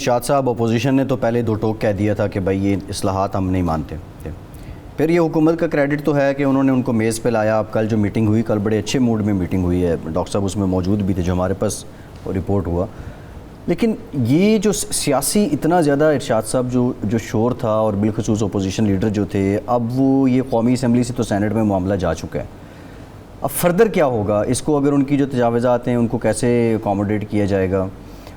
شاد صاحب اپوزیشن نے تو پہلے دو ٹوک کہہ دیا تھا کہ بھائی یہ اصلاحات ہم نہیں مانتے تھے. پھر یہ حکومت کا کریڈٹ تو ہے کہ انہوں نے ان کو میز پہ لایا. اب کل جو میٹنگ ہوئی, کل بڑے اچھے موڈ میں میٹنگ ہوئی ہے, ڈاکٹر صاحب اس میں موجود بھی تھے جو ہمارے پاس رپورٹ ہوا. لیکن یہ جو سیاسی اتنا زیادہ ارشاد صاحب جو شور تھا, اور بالخصوص اپوزیشن لیڈر جو تھے, اب وہ یہ قومی اسمبلی سے تو سینٹ میں معاملہ جا چکا ہے. اب فردر کیا ہوگا اس کو؟ اگر ان کی جو تجاوزات ہیں ان کو کیسے اکاموڈیٹ کیا جائے گا؟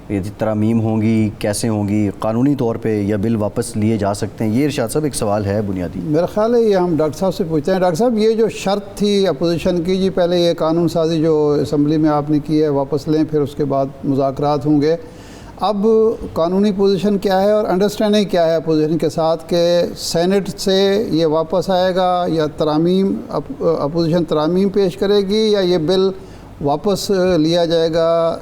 یہ ترامیم ہوں گی, کیسے ہوں گی, قانونی طور پہ یا بل واپس لیے جا سکتے ہیں؟ یہ ارشاد صاحب ایک سوال ہے بنیادی. میرا خیال ہے یہ ہم ڈاکٹر صاحب سے پوچھتے ہیں. ڈاکٹر صاحب یہ جو شرط تھی اپوزیشن کی, جی پہلے یہ قانون سازی جو اسمبلی میں آپ نے کی ہے واپس لیں, پھر اس کے بعد مذاکرات ہوں گے. اب قانونی پوزیشن کیا ہے اور انڈرسٹینڈنگ کیا ہے اپوزیشن کے ساتھ کہ سینٹ سے یہ واپس آئے گا یا ترامیم اپوزیشن ترامیم پیش کرے گی, یا یہ بل واپس لیا جائے گا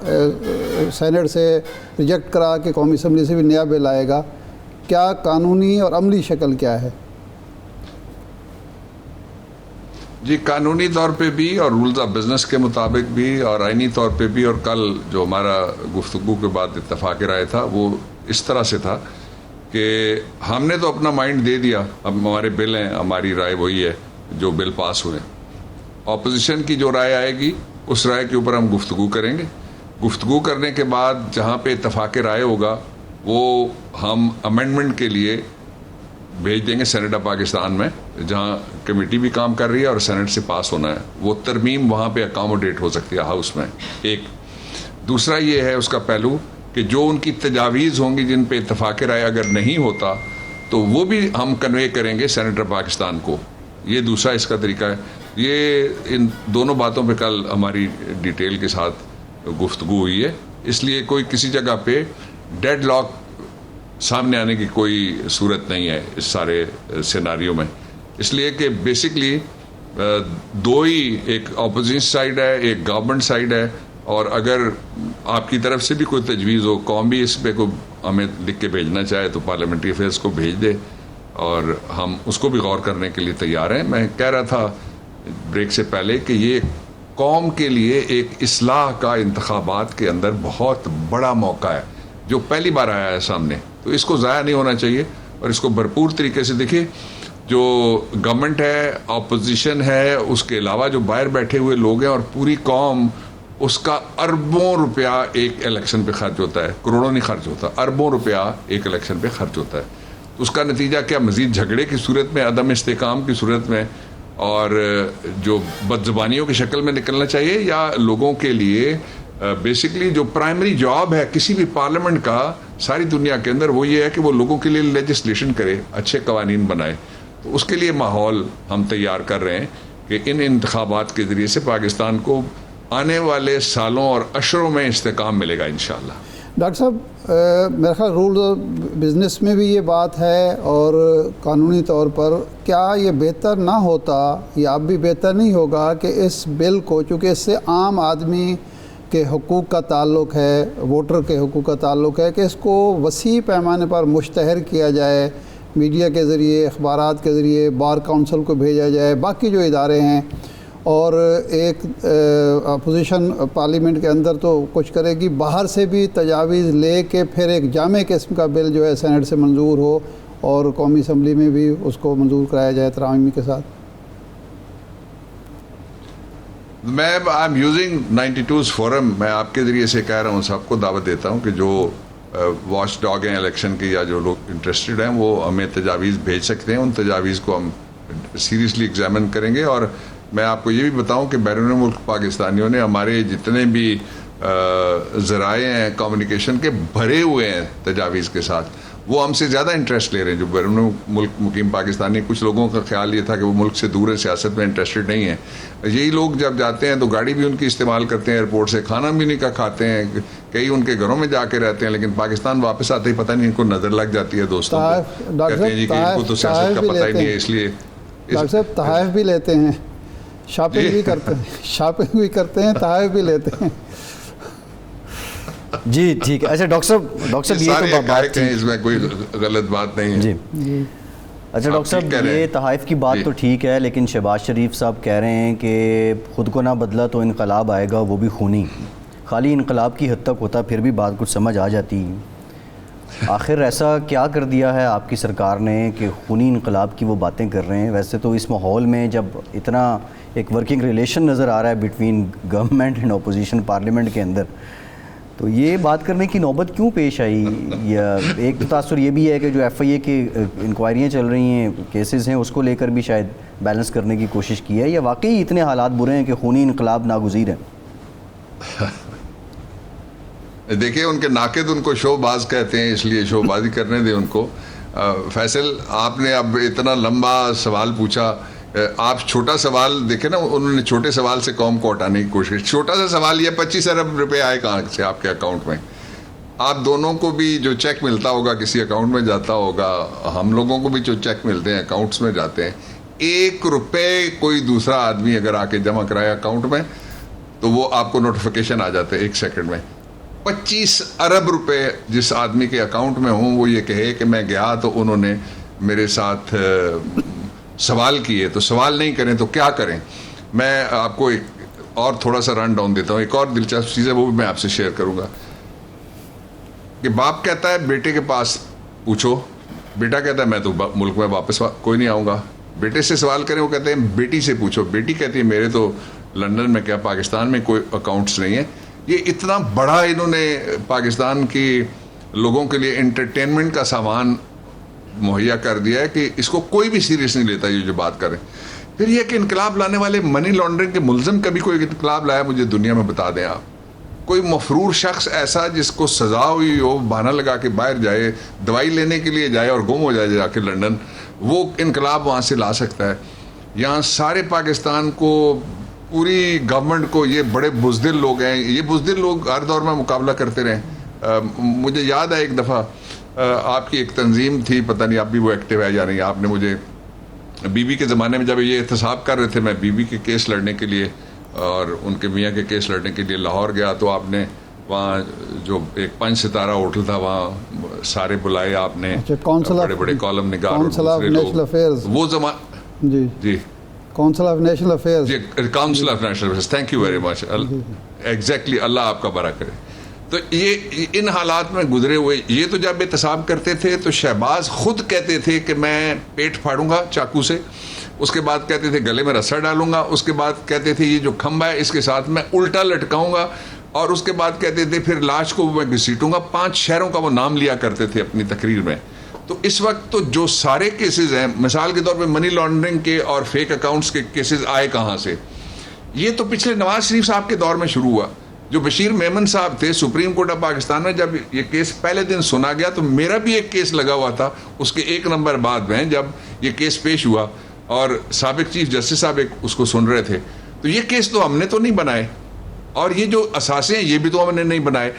سینٹ سے ریجیکٹ کرا کے قومی اسمبلی سے بھی نیا بل آئے گا؟ کیا قانونی اور عملی شکل کیا ہے؟ جی قانونی طور پہ بھی اور رولز آف بزنس کے مطابق بھی اور آئینی طور پہ بھی, اور کل جو ہمارا گفتگو کے بعد اتفاق رائے تھا وہ اس طرح سے تھا کہ ہم نے تو اپنا مائنڈ دے دیا. اب ہمارے بل ہیں, ہماری رائے وہی ہے جو بل پاس ہوئے. اپوزیشن کی جو رائے آئے گی اس رائے کے اوپر ہم گفتگو کریں گے. گفتگو کرنے کے بعد جہاں پہ اتفاق رائے ہوگا وہ ہم امینڈمنٹ کے لیے بھیج دیں گے سینٹ آف پاکستان میں, جہاں کمیٹی بھی کام کر رہی ہے اور سینٹ سے پاس ہونا ہے. وہ ترمیم وہاں پہ اکاموڈیٹ ہو سکتی ہے ہاؤس میں. ایک دوسرا یہ ہے اس کا پہلو کہ جو ان کی تجاویز ہوں گی جن پہ اتفاق رائے اگر نہیں ہوتا تو وہ بھی ہم کنوے کریں گے سینٹ آف پاکستان کو. یہ دوسرا اس کا طریقہ ہے. یہ ان دونوں باتوں پہ کل ہماری ڈیٹیل کے ساتھ گفتگو ہوئی ہے. اس لیے کوئی کسی جگہ پہ ڈیڈ لاک سامنے آنے کی کوئی صورت نہیں ہے اس سارے سیناریو میں. اس لیے کہ بیسکلی دو ہی, ایک اپوزیشن سائیڈ ہے, ایک گورنمنٹ سائیڈ ہے, اور اگر آپ کی طرف سے بھی کوئی تجویز ہو, قوم بھی اس پہ کو ہمیں لکھ کے بھیجنا چاہے تو پارلیمنٹری افیئرس کو بھیج دے اور ہم اس کو بھی غور کرنے کے لیے تیار ہیں. میں کہہ رہا تھا بریک سے پہلے کہ یہ قوم کے لیے ایک اصلاح کا انتخابات کے اندر بہت بڑا موقع ہے جو پہلی بار آیا ہے سامنے, تو اس کو ضائع نہیں ہونا چاہیے اور اس کو بھرپور طریقے سے دیکھیے. جو گورنمنٹ ہے, اپوزیشن ہے, اس کے علاوہ جو باہر بیٹھے ہوئے لوگ ہیں اور پوری قوم, اس کا اربوں روپیہ ایک الیکشن پہ خرچ ہوتا ہے. کروڑوں نہیں خرچ ہوتا, اربوں روپیہ ایک الیکشن پہ خرچ ہوتا ہے. تو اس کا نتیجہ کیا مزید جھگڑے کی صورت میں, عدم استحکام کی صورت میں, اور جو بد زبانیوں کی شکل میں نکلنا چاہیے, یا لوگوں کے لیے بیسکلی جو پرائمری جاب ہے کسی بھی پارلیمنٹ کا ساری دنیا کے اندر وہ یہ ہے کہ وہ لوگوں کے لیے لیجسلیشن کرے, اچھے قوانین بنائے. تو اس کے لیے ماحول ہم تیار کر رہے ہیں کہ ان انتخابات کے ذریعے سے پاکستان کو آنے والے سالوں اور اشروں میں استحکام ملے گا انشاءاللہ. ڈاکٹر صاحب میرا خیال رولز بزنس میں بھی یہ بات ہے, اور قانونی طور پر کیا یہ بہتر نہ ہوتا یا اب بھی بہتر نہیں ہوگا کہ اس بل کو, چونکہ اس سے عام آدمی کے حقوق کا تعلق ہے, ووٹر کے حقوق کا تعلق ہے, کہ اس کو وسیع پیمانے پر مشتہر کیا جائے, میڈیا کے ذریعے, اخبارات کے ذریعے, بار کونسل کو بھیجا جائے, باقی جو ادارے ہیں, اور ایک اپوزیشن پارلیمنٹ کے اندر تو کچھ کرے گی, باہر سے بھی تجاویز لے کے پھر ایک جامع قسم کا بل جو ہے سینٹ سے منظور ہو اور قومی اسمبلی میں بھی اس کو منظور کرایا جائے ترامیمی کے ساتھ. میں I am using 92's forum, میں آپ کے ذریعے سے کہہ رہا ہوں, سب کو دعوت دیتا ہوں کہ جو واچ ڈاگ ہیں الیکشن کے یا جو لوگ انٹرسٹڈ ہیں وہ ہمیں تجاویز بھیج سکتے ہیں. ان تجاویز کو ہم سیریسلی ایگزامن کریں گے. اور میں آپ کو یہ بھی بتاؤں کہ بیرون ملک پاکستانیوں نے ہمارے جتنے بھی ذرائع ہیں کمیونیکیشن کے بھرے ہوئے ہیں تجاویز کے ساتھ, وہ ہم سے زیادہ انٹرسٹ لے رہے ہیں. جو بیرون ملک مقیم پاکستانی, کچھ لوگوں کا خیال یہ تھا کہ وہ ملک سے دور ہے, سیاست میں انٹرسٹڈ نہیں ہیں. یہی لوگ جب جاتے ہیں تو گاڑی بھی ان کی استعمال کرتے ہیں, ایئرپورٹ سے کھانا بھی نہیں کا کھاتے ہیں, کئی ان کے گھروں میں جا کے رہتے ہیں, لیکن پاکستان واپس آتے ہی پتہ نہیں ان کو نظر لگ جاتی ہے دوستوں کو, کہتے ہیں جی کہ ان کو تو سیاست کا پتہ ہی نہیں ہے. اس لیے ڈاکٹر صاحب تحائف بھی لیتے ہیں, شاپنگ بھی کرتے ہیں, شاپنگ بھی کرتے ہیں, تحائف بھی لیتے ہیں. جی ٹھیک ہے. اچھا ڈاکٹر صاحب یہ تو بات تھی, اس میں کوئی غلط بات نہیں ہے. جی اچھا ڈاکٹر صاحب یہ تحائف کی بات تو ٹھیک ہے, لیکن شہباز شریف صاحب کہہ رہے ہیں کہ خود کو نہ بدلا تو انقلاب آئے گا, وہ بھی خونی. خالی انقلاب کی حد تک ہوتا پھر بھی بات کچھ سمجھ آ جاتی. آخر ایسا کیا کر دیا ہے آپ کی سرکار نے کہ خونی انقلاب کی وہ باتیں کر رہے ہیں؟ ویسے تو اس ماحول میں جب اتنا ایک ورکنگ ریلیشن نظر آ رہا ہے between government and opposition parliament کے اندر، تو یہ بات کرنے کی نوبت کیوں پیش آئی؟ یا ایک تاثر یہ بھی ہے کہ جو ایف آئی اے کی انکوائریاں چل رہی ہیں، کیسز ہیں، اس کو لے کر بھی شاید بیلنس کرنے کی کوشش کی ہے، یا واقعی اتنے حالات برے ہیں کہ خونی انقلاب ناگزیر ہے؟ دیکھیں ان کے ناقد ان کو شو باز کہتے ہیں، اس لیے شو بازی کرنے دیں ان کو۔ فیصل، آپ نے اب اتنا لمبا سوال پوچھا، آپ چھوٹا سوال دیکھیں نا، انہوں نے چھوٹے سوال سے قوم کو ہٹانے کی کوشش۔ چھوٹا سا سوال یہ 25 ارب روپے آئے کہاں سے آپ کے اکاؤنٹ میں؟ آپ دونوں کو بھی جو چیک ملتا ہوگا کسی اکاؤنٹ میں جاتا ہوگا، ہم لوگوں کو بھی جو چیک ملتے ہیں اکاؤنٹس میں جاتے ہیں۔ 1 روپے کوئی دوسرا آدمی اگر آ کے جمع کرائے اکاؤنٹ میں تو وہ آپ کو نوٹیفیکیشن آ جاتے ہیں 1 سیکنڈ میں۔ 25 ارب روپے جس آدمی کے اکاؤنٹ میں ہوں، وہ یہ کہے کہ میں گیا تو انہوں نے میرے ساتھ سوال کیے، تو سوال نہیں کریں تو کیا کریں؟ میں آپ کو ایک اور تھوڑا سا رن ڈاؤن دیتا ہوں، ایک اور دلچسپ چیز ہے، وہ بھی میں آپ سے شیئر کروں گا۔ کہ باپ کہتا ہے بیٹے کے پاس پوچھو، بیٹا کہتا ہے میں تو ملک میں واپس کوئی نہیں آؤں گا۔ بیٹے سے سوال کریں، وہ کہتے ہیں بیٹی سے پوچھو، بیٹی کہتی ہے میرے تو لندن میں کیا پاکستان میں کوئی اکاؤنٹس نہیں ہیں۔ یہ اتنا بڑا انہوں نے پاکستان کی لوگوں کے لیے انٹرٹینمنٹ کا سامان مہیا کر دیا ہے کہ اس کو کوئی بھی سیریس نہیں لیتا یہ جو بات کریں۔ پھر یہ کہ انقلاب لانے والے منی لانڈرنگ کے ملزم کبھی کوئی انقلاب لایا مجھے دنیا میں بتا دیں آپ؟ کوئی مفرور شخص ایسا جس کو سزا ہوئی ہو، بہانہ لگا کے باہر جائے، دوائی لینے کے لیے جائے اور گم ہو جائے جا کے لندن، وہ انقلاب وہاں سے لا سکتا ہے؟ یہاں سارے پاکستان کو، پوری گورنمنٹ کو، یہ بڑے بزدل لوگ ہیں، یہ بزدل لوگ ہر دور میں مقابلہ کرتے رہے۔ مجھے یاد ہے ایک دفعہ آپ کی ایک تنظیم تھی، پتہ نہیں آپ بھی وہ ایکٹیو ہے یا نہیں، آپ نے مجھے بی بی کے زمانے میں جب یہ احتساب کر رہے تھے، میں بی بی کے کیس لڑنے کے لیے اور ان کے میاں کے کیس لڑنے کے لیے لاہور گیا، تو آپ نے وہاں جو ایک 5 ستارہ ہوٹل تھا وہاں سارے بلائے آپ نے، بڑے بڑے کالم نگار، وہ زمانہ جی کونسل آف نیشنل افیئرز، جی council of national affairs, thank you very much, exactly, اللہ آپ کا بھلا کرے۔ تو یہ ان حالات میں گزرے ہوئے، یہ تو جب احتساب کرتے تھے تو شہباز خود کہتے تھے کہ میں پیٹ پھاڑوں گا چاقو سے، اس کے بعد کہتے تھے گلے میں رسا ڈالوں گا، اس کے بعد کہتے تھے یہ جو کھمبا ہے اس کے ساتھ میں الٹا لٹکاؤں گا، اور اس کے بعد کہتے تھے پھر لاش کو میں گھسیٹوں گا۔ 5 شہروں کا وہ نام لیا کرتے تھے اپنی تقریر میں۔ تو اس وقت تو جو سارے کیسز ہیں، مثال کے طور پہ منی لانڈرنگ کے اور فیک اکاؤنٹس کے کیسز آئے کہاں سے؟ یہ تو پچھلے نواز شریف صاحب کے دور میں شروع ہوا۔ جو بشیر میمن صاحب تھے سپریم کورٹ آف پاکستان میں، جب یہ کیس پہلے دن سنا گیا تو میرا بھی ایک کیس لگا ہوا تھا اس کے 1 نمبر بعد میں، جب یہ کیس پیش ہوا اور سابق چیف جسٹس صاحب اس کو سن رہے تھے، تو یہ کیس تو ہم نے تو نہیں بنائے، اور یہ جو اثاثے ہیں یہ بھی تو ہم نے نہیں بنائے۔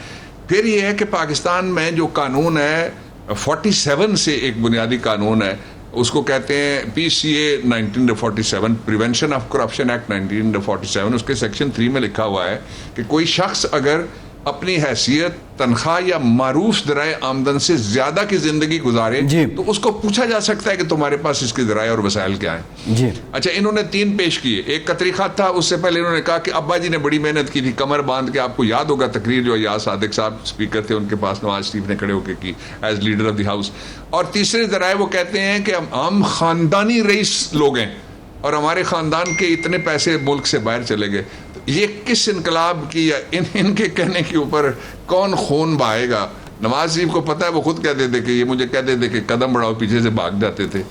پھر یہ ہے کہ پاکستان میں جو قانون ہے 47 سے ایک بنیادی قانون ہے، اس کو کہتے ہیں PCA 1947، prevention of corruption act 1947۔ اس کے سیکشن 3 میں لکھا ہوا ہے کہ کوئی شخص اگر اپنی حیثیت، تنخواہ یا معروف ذرائع آمدن سے زیادہ کی زندگی گزارے تو اس کو پوچھا جا سکتا ہے کہ تمہارے پاس اس کے ذرائع اور وسائل کیا ہیں۔ اچھا، انہوں نے 3 پیش کیے۔ ایک قطری خط تھا، اس سے پہلے انہوں نے کہا کہ ابا جی نے بڑی محنت کی تھی کمر باندھ کے، آپ کو یاد ہوگا تقریر جو یاد صادق صاحب اسپیکر تھے ان کے پاس نواز شریف نے کھڑے ہو کے کی as leader of the house. اور تیسرے ذرائع وہ کہتے ہیں کہ ہم خاندانی رئیس لوگ ہیں اور ہمارے خاندان کے اتنے پیسے ملک سے باہر چلے گئے۔ یہ کس انقلاب کی یا ان کے کہنے کے اوپر کون خون بہائے گا؟ نواز شریف کو پتہ ہے، وہ خود کہتے تھے کہ یہ مجھے کہتے تھے کہ قدم بڑھاؤ، پیچھے سے بھاگ جاتے تھے۔